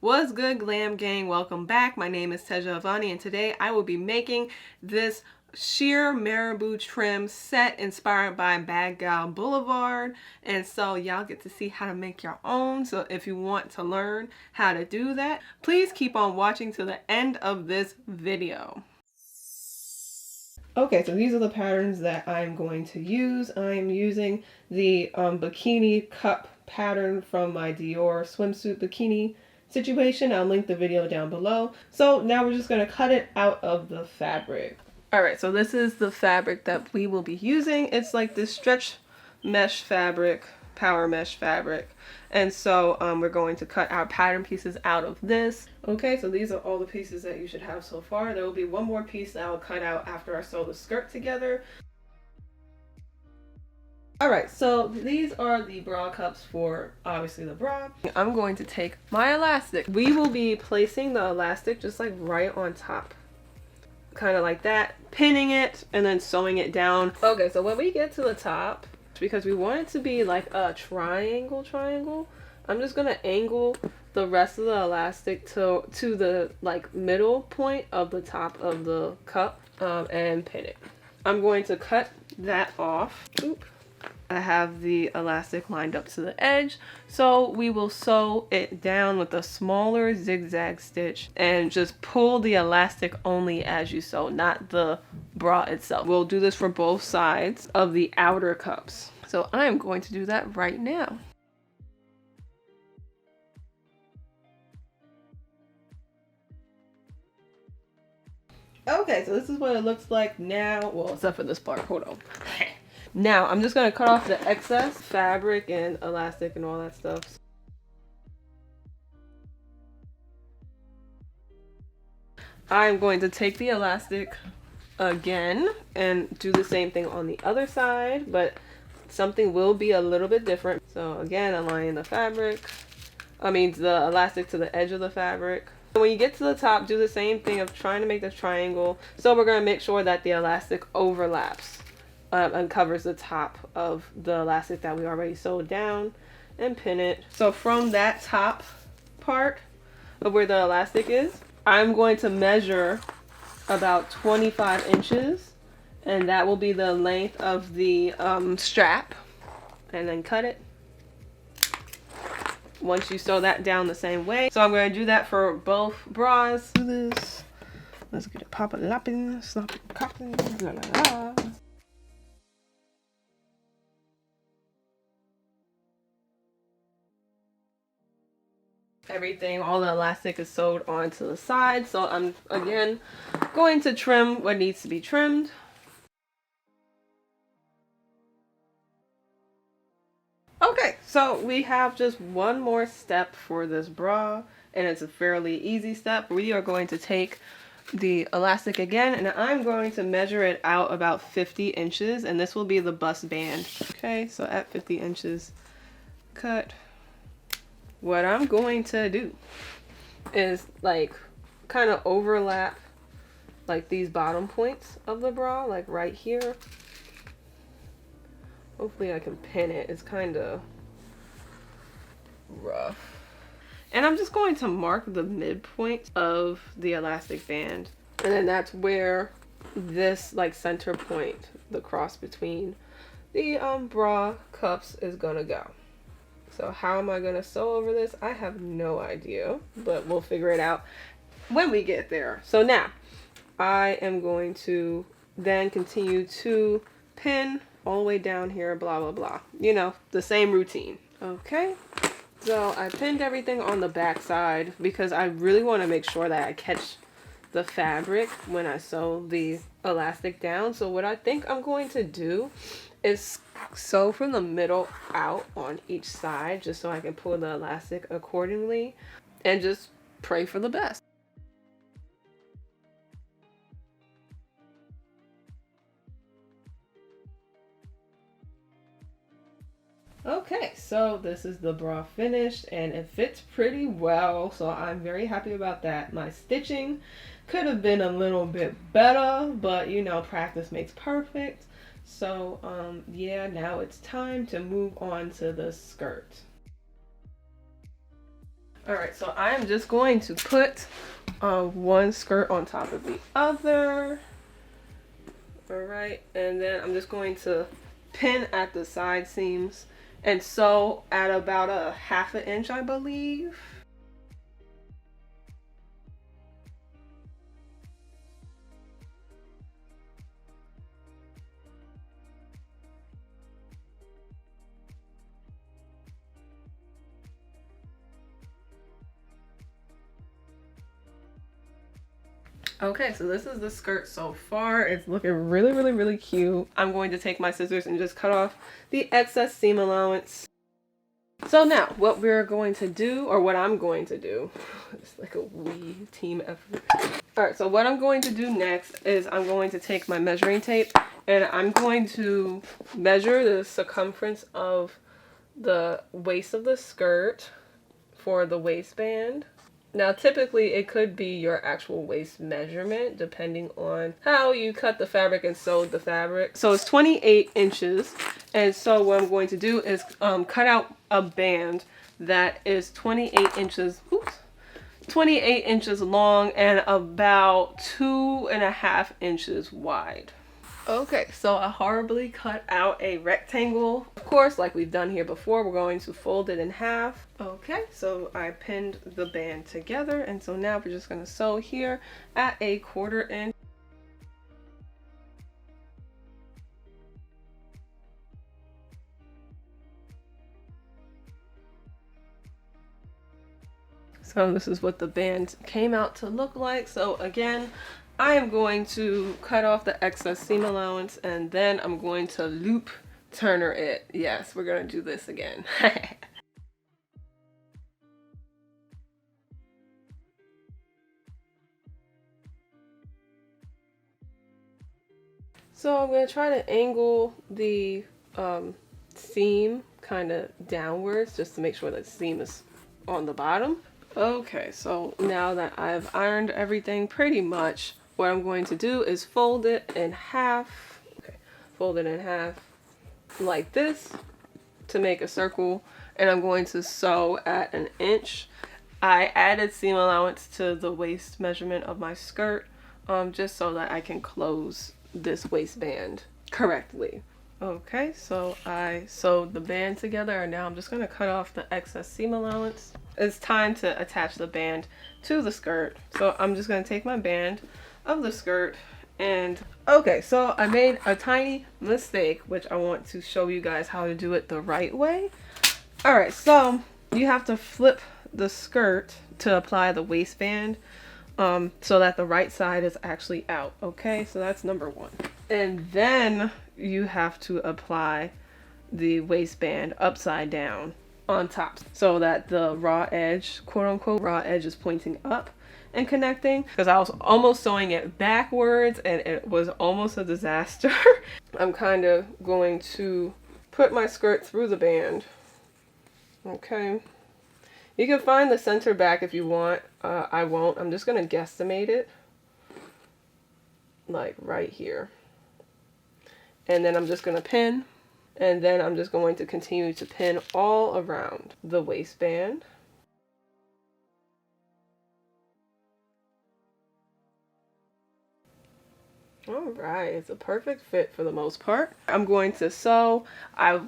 What's good, glam gang? Welcome back. My name is Tehja Avanni, and today I will be making this sheer marabou trim set inspired by Bad Gal Boulevard. And so y'all get to see how to make your own. So if you want to learn how to do that, please keep on watching to the end of this video. Okay, so these are the patterns that I'm going to use. I'm using the bikini cup pattern from my Dior swimsuit bikini situation. I'll link the video down below. So now we're just going to cut it out of the fabric. Alright, so this is the fabric that we will be using. It's like this stretch mesh fabric, power mesh fabric. And so we're going to cut our pattern pieces out of this. Okay, so these are all the pieces that you should have so far. There will be one more piece that I'll cut out after I sew the skirt together. Alright, so these are the bra cups for obviously the bra. I'm going to take my elastic. We will be placing the elastic just like right on top. Kind of like that, pinning it and then sewing it down. Okay, so when we get to the top, because we want it to be like a triangle, I'm just gonna angle the rest of the elastic to the like middle point of the top of the cup and pin it. I'm going to cut that off. Oop. I have the elastic lined up to the edge, so we will sew it down with a smaller zigzag stitch and just pull the elastic only as you sew, not the bra itself. We'll do this for both sides of the outer cups. So I am going to do that right now. Okay, so this is what it looks like now. Well, except for this part. Hold on. Now, I'm just going to cut off the excess fabric and elastic and all that stuff. I'm going to take the elastic again and do the same thing on the other side, but something will be a little bit different. So again, align the fabric. The elastic to the edge of the fabric. When you get to the top, do the same thing of trying to make the triangle. So we're going to make sure that the elastic overlaps. And covers the top of the elastic that we already sewed down and pin it. So from that top part of where the elastic is, I'm going to measure about 25 inches and that will be the length of the strap, and then cut it once you sew that down the same way. So I'm going to do that for both bras. Do this. Let's get it poppin', loppin', sloppin', coppin', la la la. Everything, all the elastic is sewed onto the side, so I'm again going to trim what needs to be trimmed. Okay, so we have just one more step for this bra, and it's a fairly easy step. We are going to take the elastic again, and I'm going to measure it out about 50 inches, and this will be the bust band. Okay, so at 50 inches, cut. What I'm going to do is like kind of overlap like these bottom points of the bra, like right here. Hopefully I can pin it. It's kind of rough. And I'm just going to mark the midpoint of the elastic band. And then that's where this like center point, the cross between the bra cups is gonna go. So how am I going to sew over this? I have no idea, but we'll figure it out when we get there. So now I am going to then continue to pin all the way down here, blah, blah, blah. You know, the same routine. Okay. So I pinned everything on the back side because I really want to make sure that I catch the fabric when I sew the elastic down. So what I think I'm going to do is sew from the middle out on each side just so I can pull the elastic accordingly and just pray for the best. Okay, so this is the bra finished and it fits pretty well, so I'm very happy about that. My stitching could have been a little bit better, but you know, practice makes perfect. So yeah, now it's time to move on to the skirt. All right, so I am just going to put one skirt on top of the other. All right, and then I'm just going to pin at the side seams and sew at about a 1/2 inch, I believe. Okay, so this is the skirt so far. It's looking really, really, really cute. I'm going to take my scissors and just cut off the excess seam allowance. So now what we're going to do, or what I'm going to do, it's like a we team effort. All right, so what I'm going to do next is I'm going to take my measuring tape and I'm going to measure the circumference of the waist of the skirt for the waistband. Now, typically it could be your actual waist measurement depending on how you cut the fabric and sewed the fabric. So it's 28 inches. And so what I'm going to do is cut out a band that is 28 inches, 28 inches long and about 2.5 inches wide. Okay, so I horribly cut out a rectangle. Of course, like we've done here before, we're going to fold it in half. Okay, so I pinned the band together, and so now we're just going to sew here at a 1/4 inch. So this is what the band came out to look like. So again, I am going to cut off the excess seam allowance and then I'm going to loop turner it. Yes, we're going to do this again. So I'm going to try to angle the seam kind of downwards just to make sure that the seam is on the bottom. Okay, so now that I've ironed everything pretty much, what I'm going to do is fold it in half. Okay, fold it in half like this to make a circle, and I'm going to sew at 1 inch. I added seam allowance to the waist measurement of my skirt just so that I can close this waistband correctly. Okay, so I sewed the band together and now I'm just going to cut off the excess seam allowance. It's time to attach the band to the skirt. So I'm just going to take my band of the skirt and okay, so I made a tiny mistake which I want to show you guys how to do it the right way. All right, so you have to flip the skirt to apply the waistband so that the right side is actually out. Okay, so that's number 1. And then you have to apply the waistband upside down on top so that the raw edge, quote unquote raw edge, is pointing up and connecting, because I was almost sewing it backwards and it was almost a disaster. I'm kind of going to put my skirt through the band. Okay, you can find the center back if you want. I won't. I'm just going to guesstimate it like right here. And then I'm just going to pin, and then I'm just going to continue to pin all around the waistband. All right, it's a perfect fit for the most part. I'm going to sew. I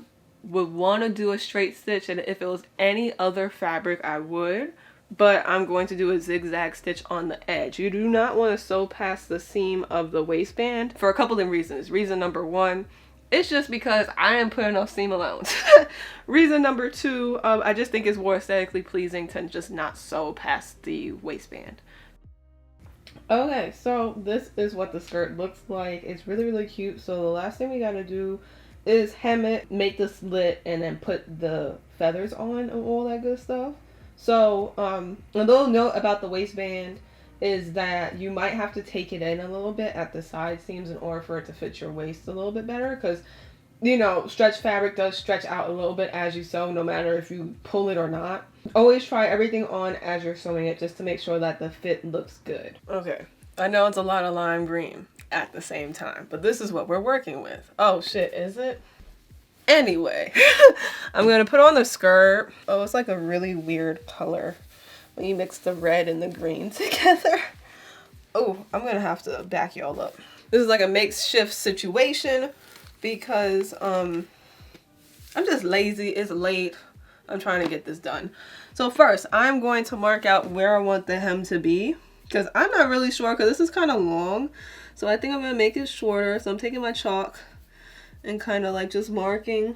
would want to do a straight stitch, and if it was any other fabric I would, but I'm going to do a zigzag stitch on the edge. You do not want to sew past the seam of the waistband for a couple of reasons. Reason number 1, it's just because I didn't put enough seam allowance. Reason number 2, I just think it's more aesthetically pleasing to just not sew past the waistband. Okay, so this is what the skirt looks like. It's really, really cute. So the last thing we gotta do is hem it, make the slit, and then put the feathers on and all that good stuff. So a little note about the waistband is that you might have to take it in a little bit at the side seams in order for it to fit your waist a little bit better, because you know, stretch fabric does stretch out a little bit as you sew, no matter if you pull it or not. Always try everything on as you're sewing it just to make sure that the fit looks good. Okay, I know it's a lot of lime green at the same time, but this is what we're working with. Oh shit, is it? Anyway, I'm gonna put on the skirt. Oh, it's like a really weird color. when you mix the red and the green together. Oh, I'm gonna have to back y'all up. This is like a makeshift situation because I'm just lazy. It's late. I'm trying to get this done. So first, I'm going to mark out where I want the hem to be because I'm not really sure because this is kind of long. So I think I'm gonna make it shorter. So I'm taking my chalk and kind of like just marking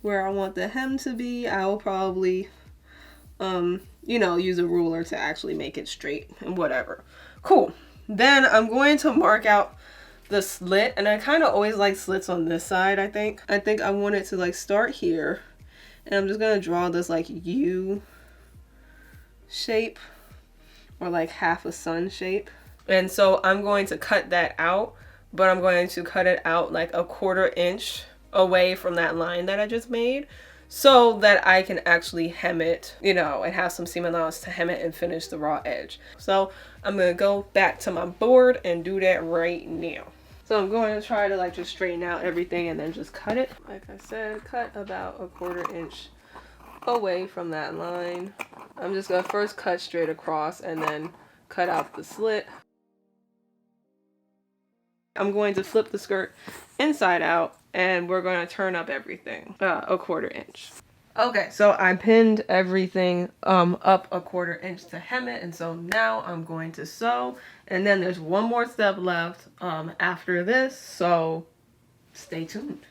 where I want the hem to be. I will probably, you know, use a ruler to actually make it straight and whatever. Cool. Then I'm going to mark out the slit, and I kind of always like slits on this side. I think I want it to like start here, and I'm just gonna draw this like U shape or like half a sun shape. And so I'm going to cut that out, but I'm going to cut it out like a 1/4 inch away from that line that I just made so that I can actually hem it, you know, and have some seam allowance to hem it and finish the raw edge. So I'm gonna go back to my board and do that right now. So I'm going to try to like just straighten out everything and then just cut it. Like I said, cut about a 1/4 inch away from that line. I'm just gonna first cut straight across and then cut out the slit. I'm going to flip the skirt inside out and we're going to turn up everything a 1/4 inch. Okay, so I pinned everything up a 1/4 inch to hem it, and so now I'm going to sew, and then there's one more step left after this, so stay tuned.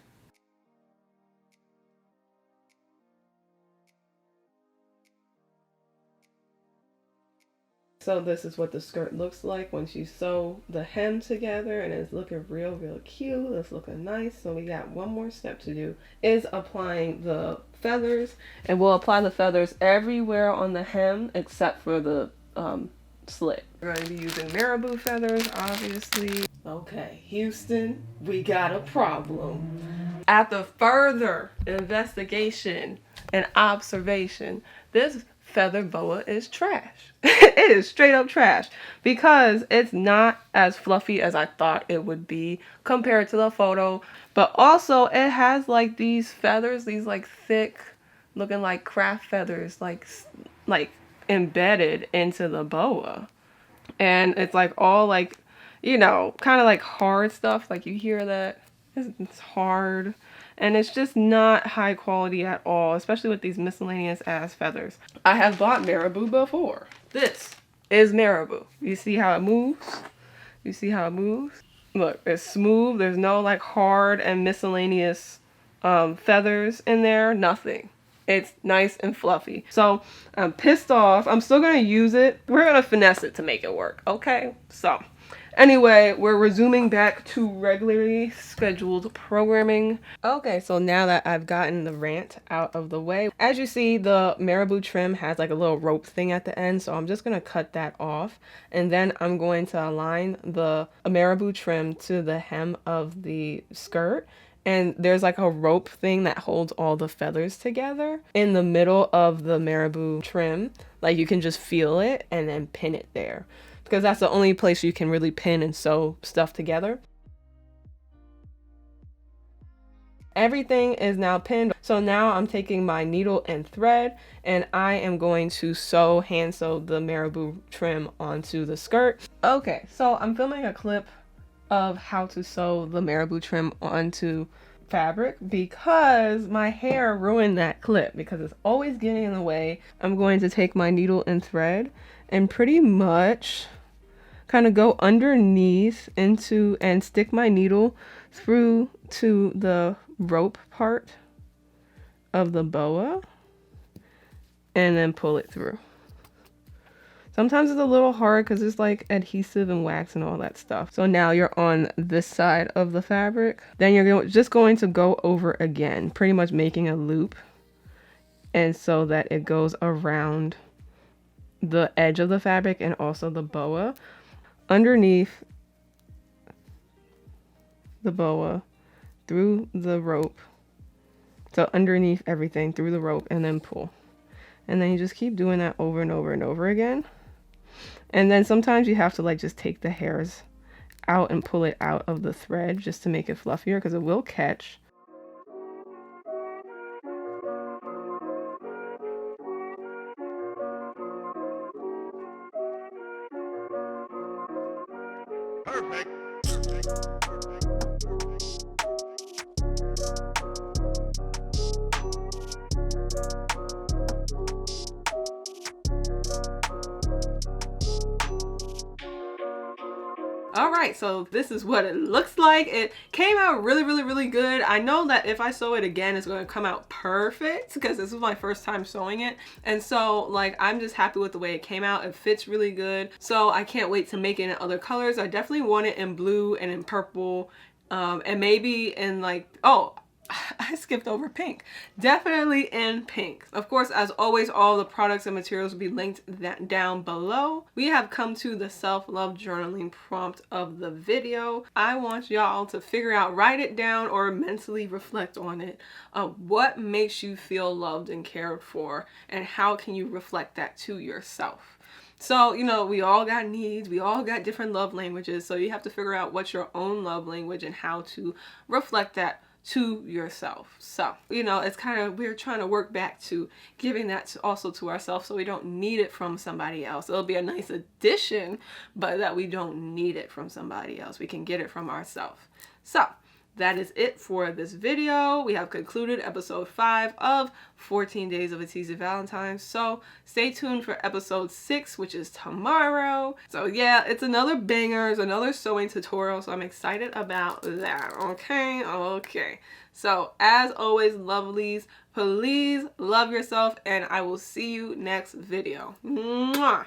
So this is what the skirt looks like once you sew the hem together, and it's looking real cute. It's looking nice. So we got one more step to do, is applying the feathers, and we'll apply the feathers everywhere on the hem except for the slit. We're going to be using Marabou feathers, obviously. Okay, Houston, we got a problem. After further investigation and observation, this feather boa is trash. It is straight up trash because it's not as fluffy as I thought it would be compared to the photo, but also it has like these feathers, these like thick looking like craft feathers, like embedded into the boa, and it's like all like, you know, kind of like hard stuff. Like you hear that it's hard. And it's just not high quality at all, especially with these miscellaneous ass feathers. I have bought Marabou before. This is Marabou. You see how it moves? You see how it moves? Look, it's smooth. There's no like hard and miscellaneous feathers in there. Nothing. It's nice and fluffy. So I'm pissed off. I'm still gonna use it. We're gonna finesse it to make it work. Okay, so anyway, we're resuming back to regularly scheduled programming. Okay, so now that I've gotten the rant out of the way, as you see, the Marabou trim has like a little rope thing at the end, so I'm just gonna cut that off, and then I'm going to align the Marabou trim to the hem of the skirt. And there's like a rope thing that holds all the feathers together in the middle of the Marabou trim. Like you can just feel it and then pin it there, because that's the only place you can really pin and sew stuff together. Everything is now pinned. So now I'm taking my needle and thread, and I am going to hand sew the Marabou trim onto the skirt. Okay, so I'm filming a clip of how to sew the Marabou trim onto fabric because my hair ruined that clip because it's always getting in the way. I'm going to take my needle and thread and pretty much kind of go underneath into and stick my needle through to the rope part of the boa and then pull it through. Sometimes it's a little hard because it's like adhesive and wax and all that stuff. So now you're on this side of the fabric. Then you're just going to go over again, pretty much making a loop. And so that it goes around the edge of the fabric and also the boa. Underneath the boa, through the rope. So underneath everything, through the rope, and then pull. And then you just keep doing that over and over and over again. And then sometimes you have to like just take the hairs out and pull it out of the thread just to make it fluffier because it will catch. Perfect. All right, so this is what it looks like. It came out really good. I know that if I sew it again, it's going to come out perfect because this was my first time sewing it. And so like, I'm just happy with the way it came out. It fits really good. So I can't wait to make it in other colors. I definitely want it in blue and in purple, and maybe in like, oh, I skipped over pink. Definitely in pink. Of course, as always, all the products and materials will be linked down below. We have come to the self-love journaling prompt of the video. I want y'all to figure out, write it down or mentally reflect on it. What makes you feel loved and cared for, and how can you reflect that to yourself? So, you know, we all got needs, we all got different love languages, so you have to figure out what's your own love language and how to reflect that to yourself. So, you know, it's kind of, we're trying to work back to giving that also to ourselves so we don't need it from somebody else. It'll be a nice addition, but that we don't need it from somebody else. We can get it from ourselves. So, that is it for this video. We have concluded episode 5 of 14 Days of a Teezy Valentine. So stay tuned for episode 6, which is tomorrow. So yeah, it's another banger. It's another sewing tutorial. So I'm excited about that. Okay. So as always, lovelies, please love yourself, and I will see you next video. Mwah!